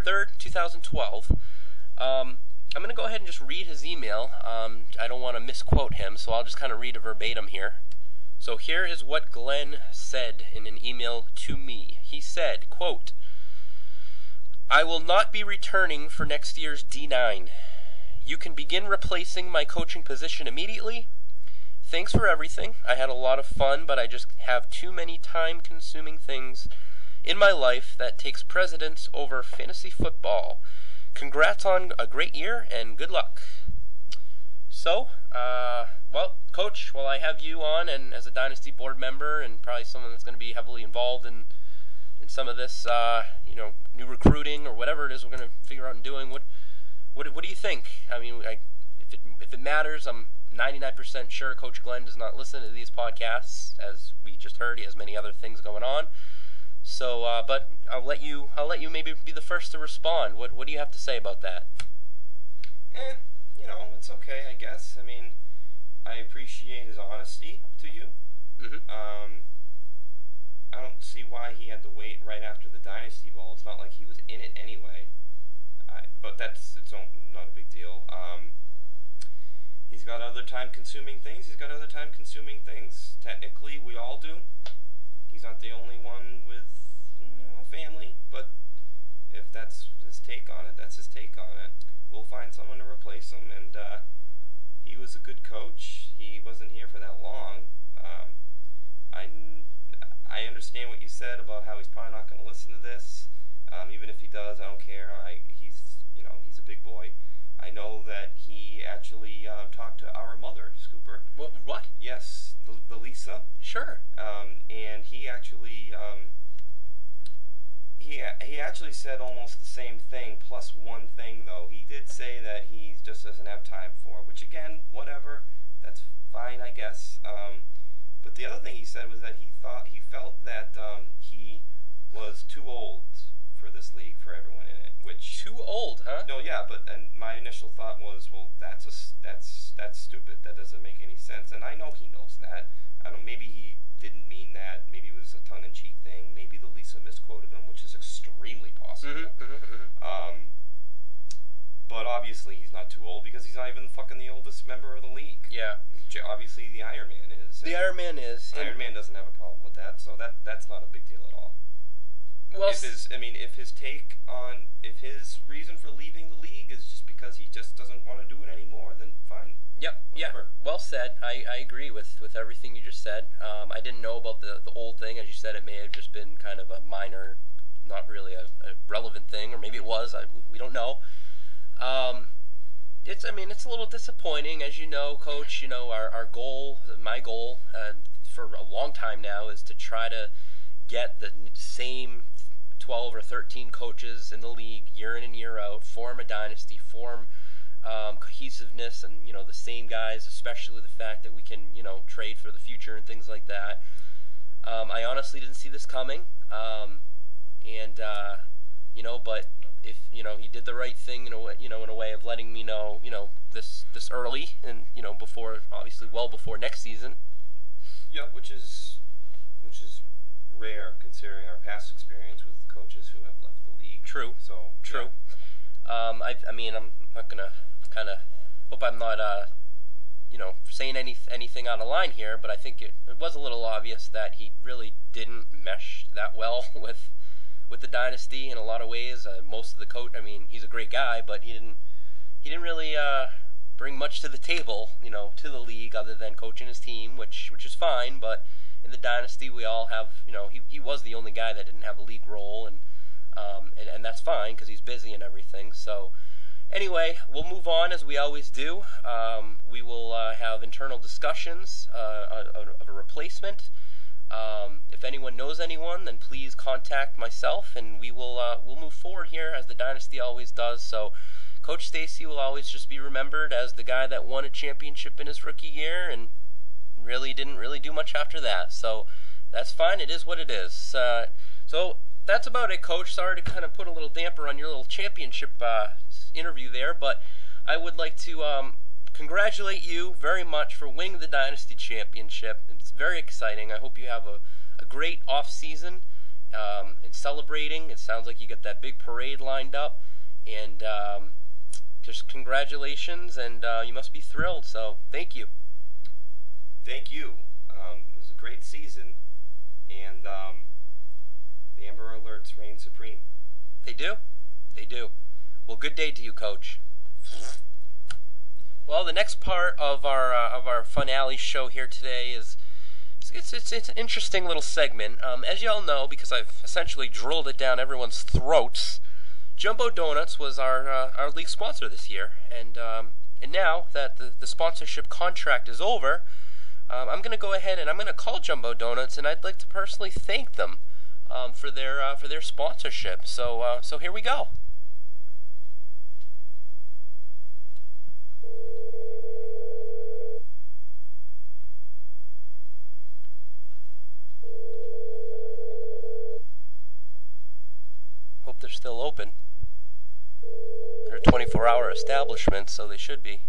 3rd, 2012. I'm going to go ahead and just read his email. I don't want to misquote him, so I'll just kind of read it verbatim here. So here is what Glenn said in an email to me. He said, quote, "I will not be returning for next year's D9. You can begin replacing my coaching position immediately. Thanks for everything. I had a lot of fun, but I just have too many time-consuming things in my life that takes precedence over fantasy football. Congrats on a great year, and good luck." So, well, Coach, while I have you on, and as a Dynasty board member, and probably someone that's going to be heavily involved in some of this, new recruiting or whatever it is we're going to figure out and doing, what do you think? I mean, if it matters, I'm 99% sure Coach Glenn does not listen to these podcasts. As we just heard, he has many other things going on. So, but I'll let you maybe be the first to respond. What do you have to say about that? It's okay, I guess. I mean, I appreciate his honesty to you. Mm-hmm. I don't see why he had to wait right after the Dynasty Bowl. It's not like he was in it anyway. But it's not a big deal. He's got other time-consuming things. Technically, we all do. He's not the only one with family. But if that's his take on it, that's his take on it. We'll find someone to replace him. And he was a good coach. He wasn't here for that long. I understand what you said about how he's probably not going to listen to this. Even if he does, I don't care. He's a big boy. I know that he actually talked to our mother, Scooper. What? Yes, the Lisa. Sure. And he actually he actually said almost the same thing plus one thing though. He did say that he just doesn't have time for it, which again, whatever. That's fine, I guess. But the other thing he said was that he felt that he was too old for this league, for everyone in it. Which too old, huh? No, yeah, and my initial thought was, well, that's stupid. That doesn't make any sense. And I know he knows that. Maybe he didn't mean that. Maybe it was a tongue-in-cheek thing. Maybe the Lisa misquoted him, which is extremely possible. But obviously he's not too old because he's not even fucking the oldest member of the league. Yeah. Obviously the Iron Man is. Iron Man doesn't have a problem with that, so that's not a big deal at all. Well, if his reason for leaving the league is just because he just doesn't want to do it anymore, then fine. Yep. Whatever. Yeah. Well said. I agree with everything you just said. I didn't know about the old thing. As you said, it may have just been kind of a minor, not really a relevant thing, or maybe it was. We don't know. It's a little disappointing, as you know, Coach. Our goal, my goal, for a long time now, is to try to get the same 12 or 13 coaches in the league year in and year out, form a dynasty, form cohesiveness, and the same guys, especially the fact that we can trade for the future and things like that. I honestly didn't see this coming, but if he did the right thing in a way of letting me know this early and before, obviously well before next season. Yeah, which is rare considering our past experience with coaches who have left the league. True. So true. Yeah. I'm not gonna kind of hope I'm not saying anything out of line here, but I think it was a little obvious that he really didn't mesh that well with the dynasty in a lot of ways. Most of the coach, he's a great guy, but he didn't really bring much to the table, to the league other than coaching his team, which is fine. But in the dynasty, we all have, he was the only guy that didn't have a league role, and that's fine because he's busy and everything. So anyway, we'll move on as we always do. We will have internal discussions of a replacement. If anyone knows anyone, then please contact myself, and we'll move forward here as the dynasty always does. So Coach Stacy will always just be remembered as the guy that won a championship in his rookie year and didn't really do much after that. So that's fine. It is what it is. So that's about it, Coach. Sorry to kind of put a little damper on your little championship interview there, but I would like to congratulate you very much for winning the Dynasty Championship. It's very exciting. I hope you have a great off season, and celebrating. It sounds like you got that big parade lined up, and just congratulations, and you must be thrilled. So thank you. Thank you. It was a great season, and the Amber Alerts reign supreme. They do. They do. Well, good day to you, Coach. Well, the next part of our finale show here today is it's an interesting little segment. As you all know, because I've essentially drilled it down everyone's throats, Jumbo Donuts was our league sponsor this year, and now that the sponsorship contract is over, I'm going to go ahead and I'm going to call Jumbo Donuts, and I'd like to personally thank them for their sponsorship. So here we go. Hope they're still open. They're a 24-hour establishment, so they should be.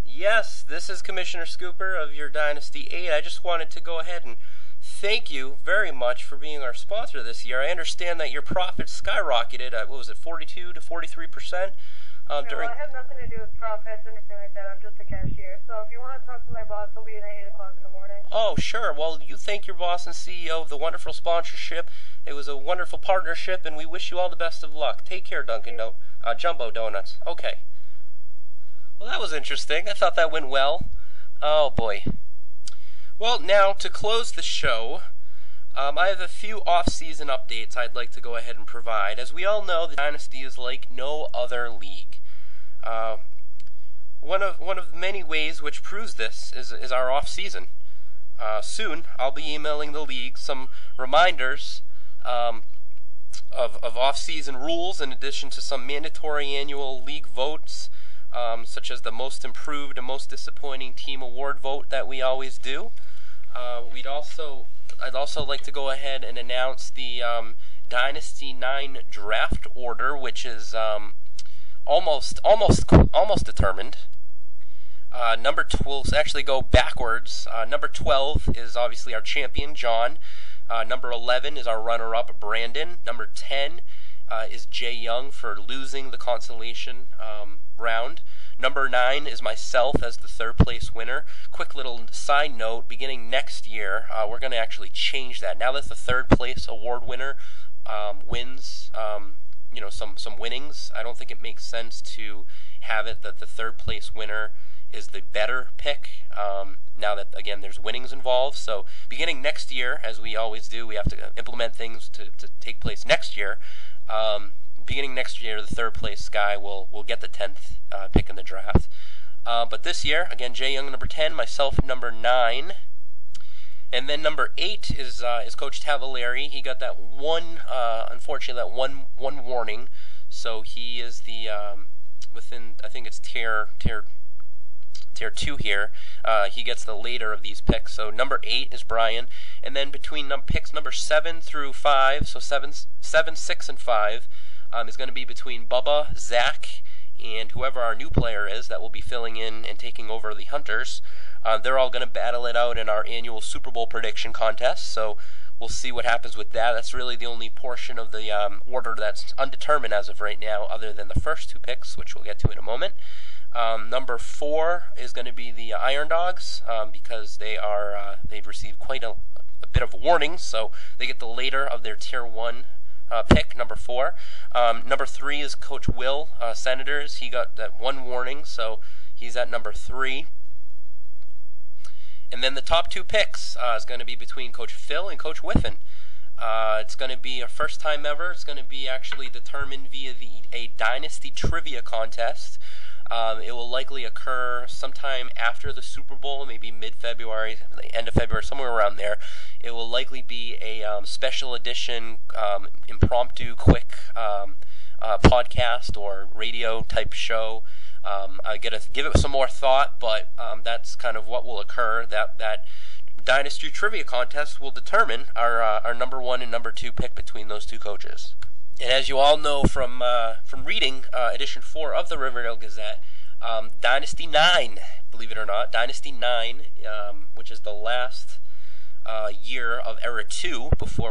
Yes, this is Commissioner Scooper of your Dynasty 8. I just wanted to go ahead and thank you very much for being our sponsor this year. I understand that your profits skyrocketed at, 42 to 43%? No, during... I have nothing to do with profits or anything like that. I'm just a cashier. So if you want to talk to my boss, he'll be in at 8 o'clock in the morning. Oh, sure. Well, you thank your boss and CEO of the wonderful sponsorship. It was a wonderful partnership, and we wish you all the best of luck. Take care, Jumbo Donuts. Okay. Well, that was interesting. I thought that went well. Oh, boy. Well, now, to close the show, I have a few off-season updates I'd like to go ahead and provide. As we all know, the Dynasty is like no other league. One of many ways which proves this is our off-season. Soon, I'll be emailing the league some reminders of off-season rules, in addition to some mandatory annual league votes, such as the most improved and most disappointing team award vote that we always do. I'd also like to go ahead and announce the Dynasty 9 draft order, which is almost determined. Number 12, actually go backwards. Number 12 is obviously our champion, John. Number 11 is our runner-up, Brandon. Number 10 is Jay Young for losing the consolation round. Number 9 is myself as the third place winner. Quick little side note, beginning next year, we're going to actually change that. Now that the third place award winner wins some winnings, I don't think it makes sense to have it that the third place winner is the better pick, now that, again, there's winnings involved. So beginning next year, as we always do, we have to implement things to take place next year. Beginning next year, the third place guy will get the 10th pick in the draft. But this year, again, Jay Young number 10, myself number 9. And then number 8 is Coach Tavaleri. He got that unfortunately, that one warning. So he is the, within, I think it's tier 2 here. He gets the later of these picks. So number 8 is Brian. And then between picks number 7 through 5, so 7, 6, and 5, is going to be between Bubba, Zach, and whoever our new player is that will be filling in and taking over the Hunters. They're all going to battle it out in our annual Super Bowl prediction contest. So we'll see what happens with that. That's really the only portion of the order that's undetermined as of right now, other than the first 2 picks, which we'll get to in a moment. Number 4 is going to be the Iron Dogs, because they've received quite a bit of warnings, so they get the later of their tier 1 pick, number 4. Number 3 is Coach Will, Senators. He got that 1 warning, so he's at number 3. And then the top 2 picks is going to be between Coach Phil and Coach Whiffen. It's going to be a first time ever. It's going to be actually determined via a Dynasty trivia contest. It will likely occur sometime after the Super Bowl, maybe mid-February, the end of February, somewhere around there. It will likely be a special edition, impromptu, quick podcast or radio type show. I got to give it some more thought, but that's kind of what will occur. That Dynasty trivia contest will determine our number 1 and number 2 pick between those 2 coaches. And as you all know from reading edition 4 of the Riverdale Gazette, Dynasty 9, believe it or not. Dynasty 9, which is the last year of Era 2 before